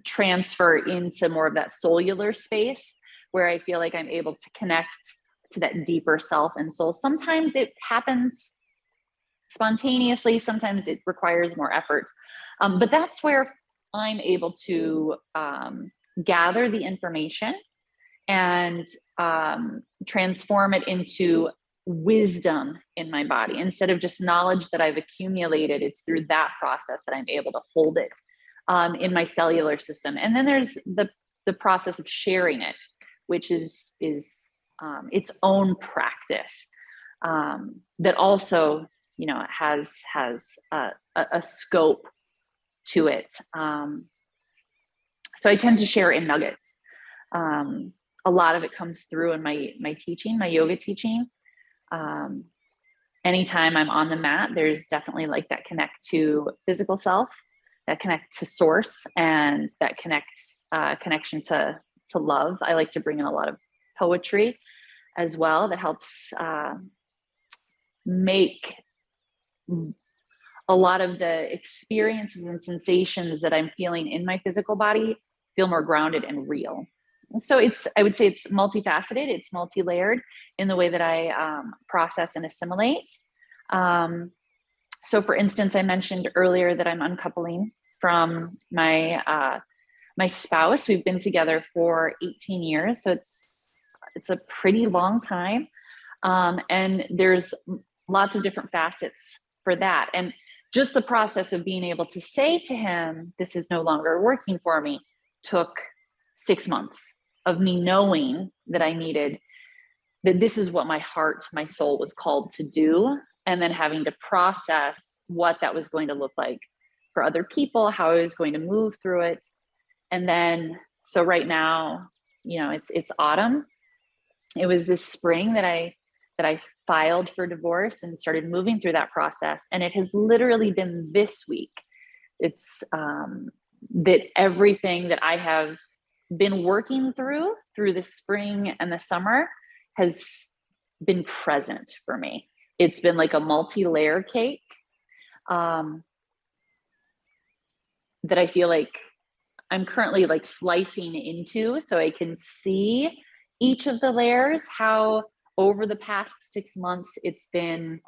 transfer into more of that cellular space where I feel like I'm able to connect to that deeper self and soul. Sometimes it happens spontaneously, sometimes it requires more effort. But that's where I'm able to gather the information and transform it into wisdom in my body. Instead of just knowledge that I've accumulated, it's through that process that I'm able to hold it in my cellular system. And then there's the process of sharing it, which is its own practice that also, you know, has a scope to it. So I tend to share in nuggets. A lot of it comes through in my teaching, my yoga teaching. Anytime I'm on the mat, there's definitely like that connect to physical self, that connect to source, and that connection to love. I like to bring in a lot of poetry as well that helps make a lot of the experiences and sensations that I'm feeling in my physical body feel more grounded and real. So I would say it's multifaceted, it's multi-layered in the way that I process and assimilate. So for instance, I mentioned earlier that I'm uncoupling from my spouse. We've been together for 18 years. So it's a pretty long time. And there's lots of different facets for that. And just the process of being able to say to him, this is no longer working for me, took 6 months of me knowing that I needed, that this is what my heart, my soul was called to do. And then having to process what that was going to look like for other people, how I was going to move through it. And then, so right now, you know, it's autumn. It was this spring that I filed for divorce and started moving through that process. And it has literally been this week. It's that everything that I have been working through the spring and the summer has been present for me. It's been like a multi-layer cake that I feel like I'm currently like slicing into, so I can see each of the layers, how over the past 6 months it's been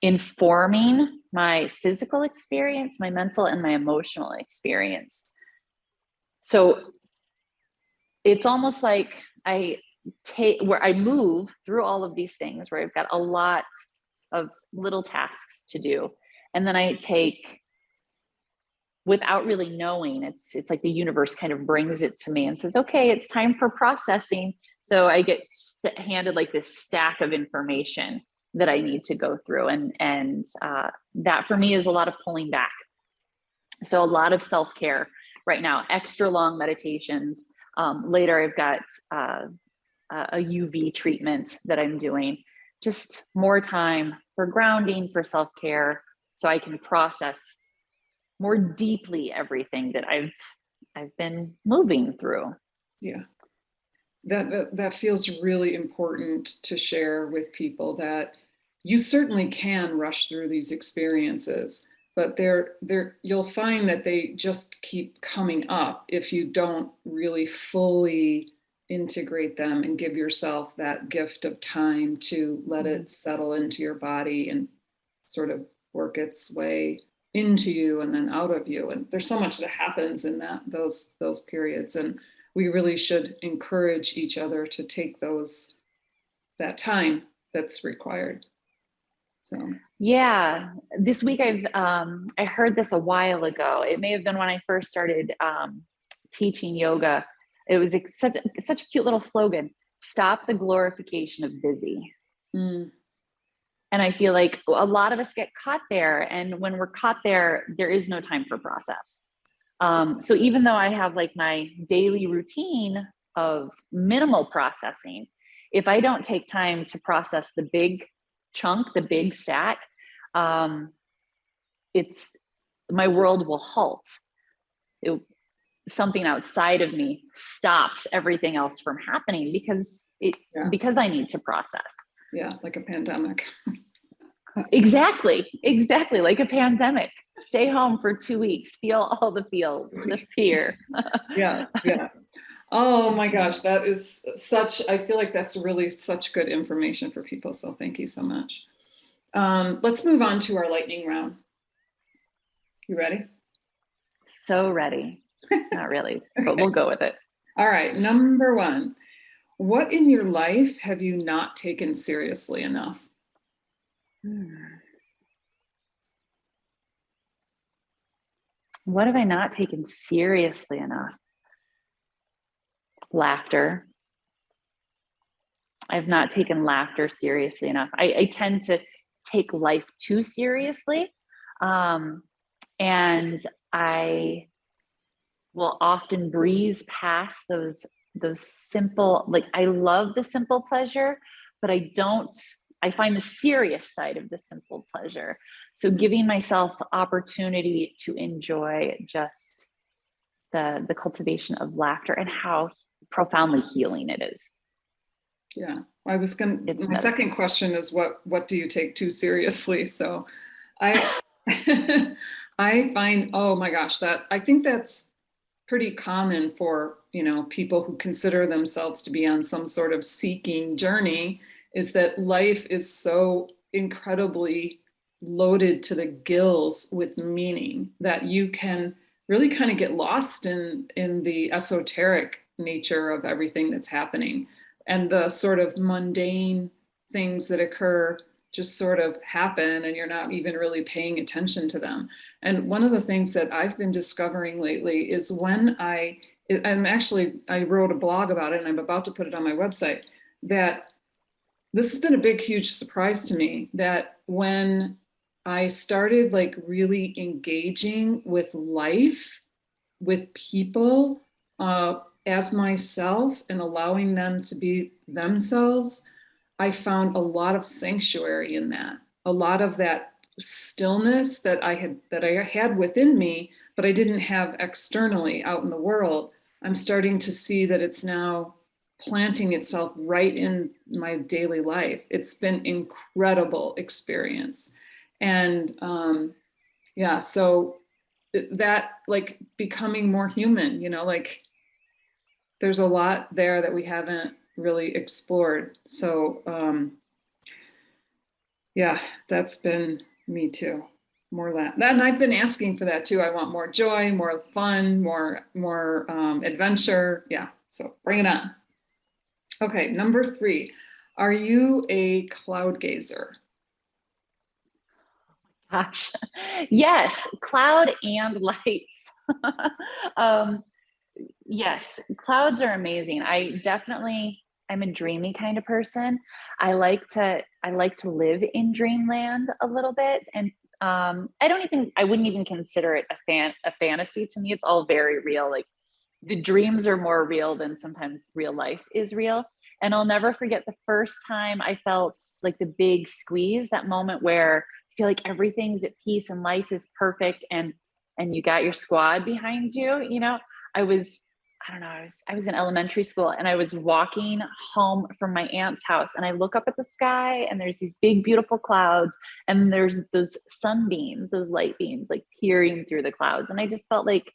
informing my physical experience, my mental and my emotional experience. So it's almost like where I move through all of these things, where I've got a lot of little tasks to do. And then I take, without really knowing, it's like the universe kind of brings it to me and says, okay, it's time for processing. So I get handed like this stack of information that I need to go through. And that for me is a lot of pulling back. So a lot of self-care right now, extra long meditations. Later, I've got a UV treatment that I'm doing, just more time for grounding, for self-care, so I can process more deeply everything that I've been moving through. Yeah. That feels really important to share with people, that you certainly can rush through these experiences, but you'll find that they just keep coming up if you don't really fully integrate them and give yourself that gift of time to let it settle into your body and sort of work its way into you and then out of you. And there's so much that happens in those periods, and we really should encourage each other to take that time that's required. So yeah, this week I heard this a while ago. It may have been when I first started teaching yoga. It was such a cute little slogan: "Stop the glorification of busy." Mm. And I feel like a lot of us get caught there. And when we're caught there, there is no time for process. So even though I have like my daily routine of minimal processing, if I don't take time to process the big chunk, the big stack, my world will halt. Something outside of me stops everything else from happening because I need to process. Yeah, like a pandemic. Exactly. Like a pandemic. Stay home for 2 weeks, feel all the feels, the fear. Yeah. Oh my gosh, that is I feel like that's really such good information for people. So thank you so much. Let's move on to our lightning round. You ready? So ready. Not really, but we'll go with it. All right. Number 1. What in your life have you not taken seriously enough? What have I not taken seriously enough? Laughter. I've not taken laughter seriously enough. I tend to take life too seriously. And I will often breeze past those simple, like I love the simple pleasure, but I find the serious side of the simple pleasure. So giving myself the opportunity to enjoy just the cultivation of laughter and how profoundly healing it is. Yeah, my second question is what do you take too seriously? So I I find, oh my gosh, I think that's pretty common for, people who consider themselves to be on some sort of seeking journey, is that life is so incredibly loaded to the gills with meaning that you can really kind of get lost in the esoteric nature of everything that's happening, and the sort of mundane things that occur just sort of happen and you're not even really paying attention to them. And one of the things that I've been discovering lately is when I wrote a blog about it and I'm about to put it on my website, that this has been a big, huge surprise to me, that when I started like really engaging with life, with people, as myself and allowing them to be themselves, I found a lot of sanctuary in that, a lot of that stillness that I had within me, but I didn't have externally out in the world. I'm starting to see that it's now planting itself right in my daily life. It's been incredible experience. And yeah, so that, like, becoming more human, like there's a lot there that we haven't really explored. So yeah, that's been me too. More that, and I've been asking for that too. I want more joy, more fun, more adventure. Yeah, so bring it on. Okay, number 3. Are you a cloud gazer? Gosh, yes, cloud and lights. Yes, clouds are amazing. I'm a dreamy kind of person. I like to live in dreamland a little bit. And I wouldn't even consider it a fantasy. To me, it's all very real. Like the dreams are more real than sometimes real life is real. And I'll never forget the first time I felt like the big squeeze, that moment where I feel like everything's at peace and life is perfect, and you got your squad behind you. I was, I don't know, I was in elementary school and I was walking home from my aunt's house and I look up at the sky and there's these big, beautiful clouds and there's those sunbeams, those light beams like peering through the clouds. And I just felt like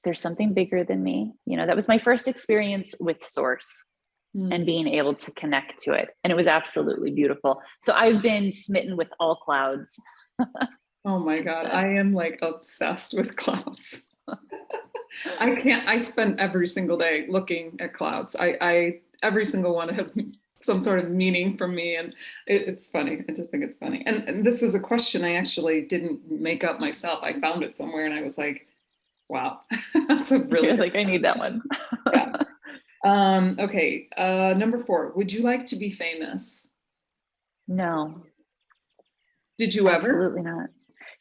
there's something bigger than me. That was my first experience with source and being able to connect to it. And it was absolutely beautiful. So I've been smitten with all clouds. Oh my God, I am like obsessed with clouds. I spend every single day looking at clouds. Every single one has some sort of meaning for me, and it's funny. I just think it's funny. And this is a question I actually didn't make up myself. I found it somewhere and I was like, wow, that's a really like, I need that one. Yeah. Okay. Number 4, would you like to be famous? No. Did you ever? Absolutely not.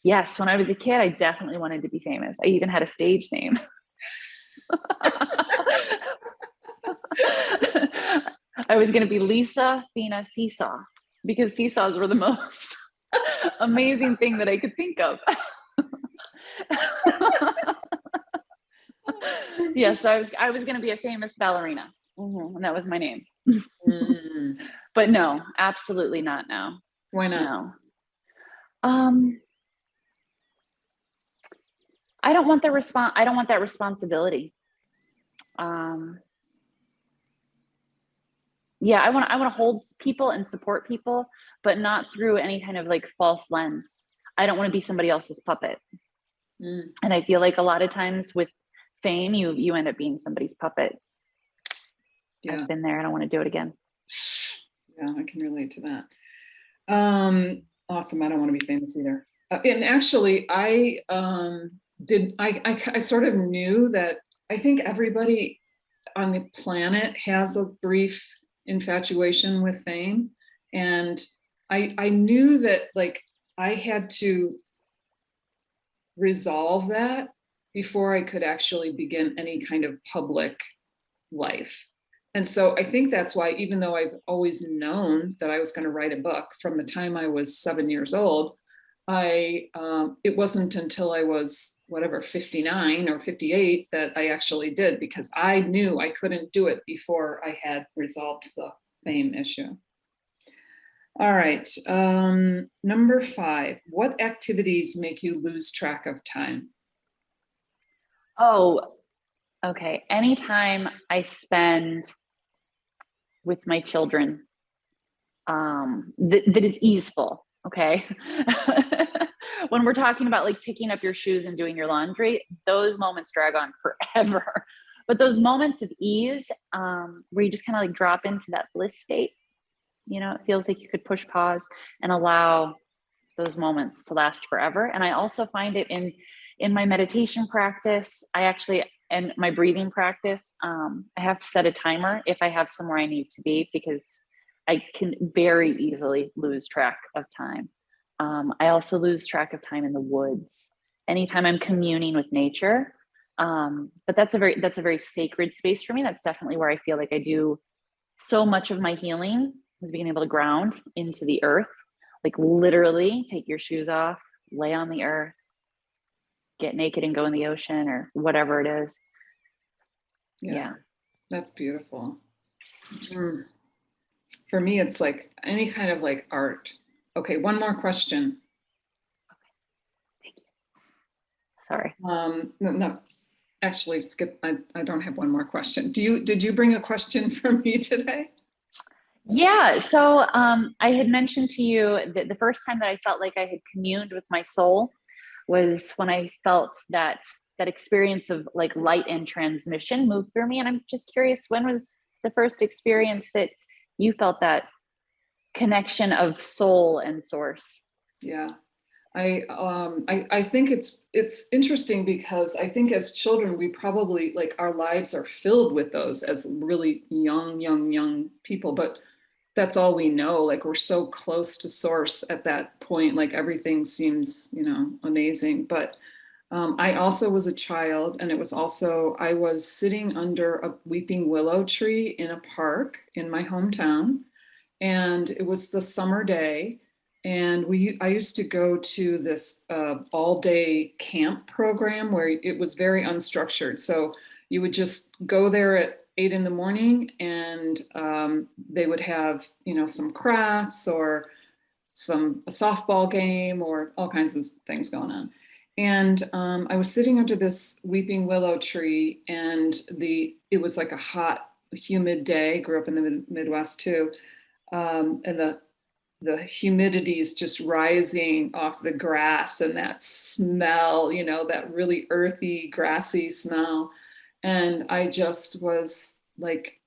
Yes, when I was a kid, I definitely wanted to be famous. I even had a stage name. I was going to be Lisa Fina Seesaw, because seesaws were the most amazing thing that I could think of. Yes, I was going to be a famous ballerina, and that was my name. But no, absolutely not now. Why not? No. I don't want I don't want that responsibility. Yeah, I want to hold people and support people, but not through any kind of like false lens. I don't want to be somebody else's puppet. And I feel like a lot of times with fame, you end up being somebody's puppet. Yeah. I've been there. I don't want to do it again. Yeah, I can relate to that. Awesome. I don't want to be famous either. And actually, I sort of knew that I think everybody on the planet has a brief infatuation with fame. And I knew that like I had to resolve that before I could actually begin any kind of public life. And so I think that's why, even though I've always known that I was going to write a book from the time I was 7 years old, it wasn't until I was whatever 59 or 58 that I actually did, because I knew I couldn't do it before I had resolved the fame issue. All right, number 5, what activities make you lose track of time? Oh, okay. Anytime I spend with my children, that is easeful. Okay. When we're talking about like picking up your shoes and doing your laundry, those moments drag on forever. But those moments of ease, where you just kind of like drop into that bliss state, you know, it feels like you could push pause and allow those moments to last forever. And I also find it in my meditation practice. And my breathing practice, I have to set a timer if I have somewhere I need to be, because I can very easily lose track of time. I also lose track of time in the woods anytime I'm communing with nature. But that's a very sacred space for me. That's definitely where I feel like I do so much of my healing, is being able to ground into the earth, like literally take your shoes off, lay on the earth, get naked and go in the ocean or whatever it is. Yeah. That's beautiful. For me, it's like any kind of like art. Okay, one more question. Okay. Thank you. Sorry. No, actually, skip. I don't have one more question. Did you bring a question for me today? Yeah. So I had mentioned to you that the first time that I felt like I had communed with my soul was when I felt that experience of like light and transmission move through me. And I'm just curious, when was the first experience that you felt that connection of soul and source? Yeah. I think it's interesting, because I think as children, we probably like our lives are filled with those as really young people, but that's all we know. Like we're so close to source at that point, like everything seems, amazing. But I also was a child, and I was sitting under a weeping willow tree in a park in my hometown, and it was the summer day. And I used to go to this all-day camp program where it was very unstructured. So you would just go there at 8 in the morning, and they would have, some crafts or a softball game or all kinds of things going on. And I was sitting under this weeping willow tree, and it was like a hot, humid day. Grew up in the Midwest too, and the humidity is just rising off the grass, and that smell, that really earthy, grassy smell. And I just was like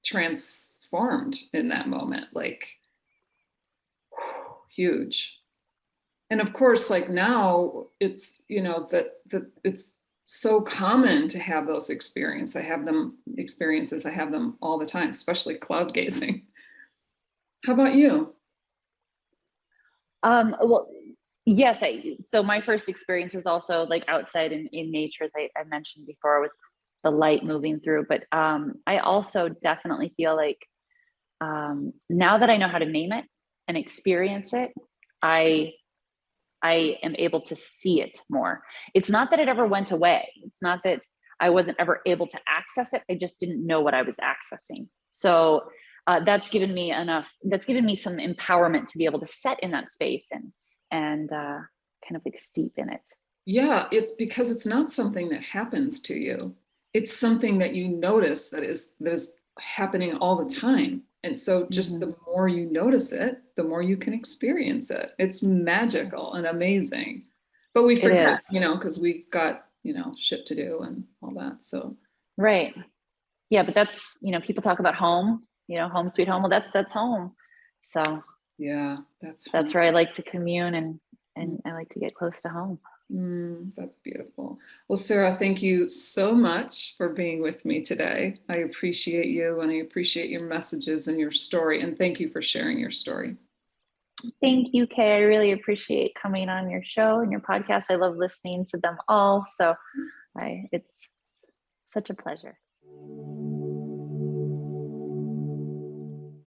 transformed in that moment, like huge. And of course, like now it's, that it's so common to have those experiences. I have them all the time, especially cloud gazing. How about you? Well, yes. So my first experience was also like outside in nature, as I mentioned before, with the light moving through. But I also definitely feel like now that I know how to name it and experience it, I am able to see it more. It's not that it ever went away. It's not that I wasn't ever able to access it. I just didn't know what I was accessing. So that's given me some empowerment to be able to set in that space and kind of like steep in it. Yeah, it's because it's not something that happens to you. It's something that you notice that is happening all the time. And so just the more you notice it, the more you can experience it. It's magical and amazing. But we forget, because we've got, shit to do and all that. So right. yeah, but that's, people talk about home, home sweet home. Well, that's home. So Yeah, that's that's home. where I like to commune, and I like to get close to home. That's beautiful. Well, Sarah, thank you so much for being with me today. I appreciate you and I appreciate your messages and your story. And thank you for sharing your story. Thank you, Kay. I really appreciate coming on your show and your podcast. I love listening to them all. So it's such a pleasure.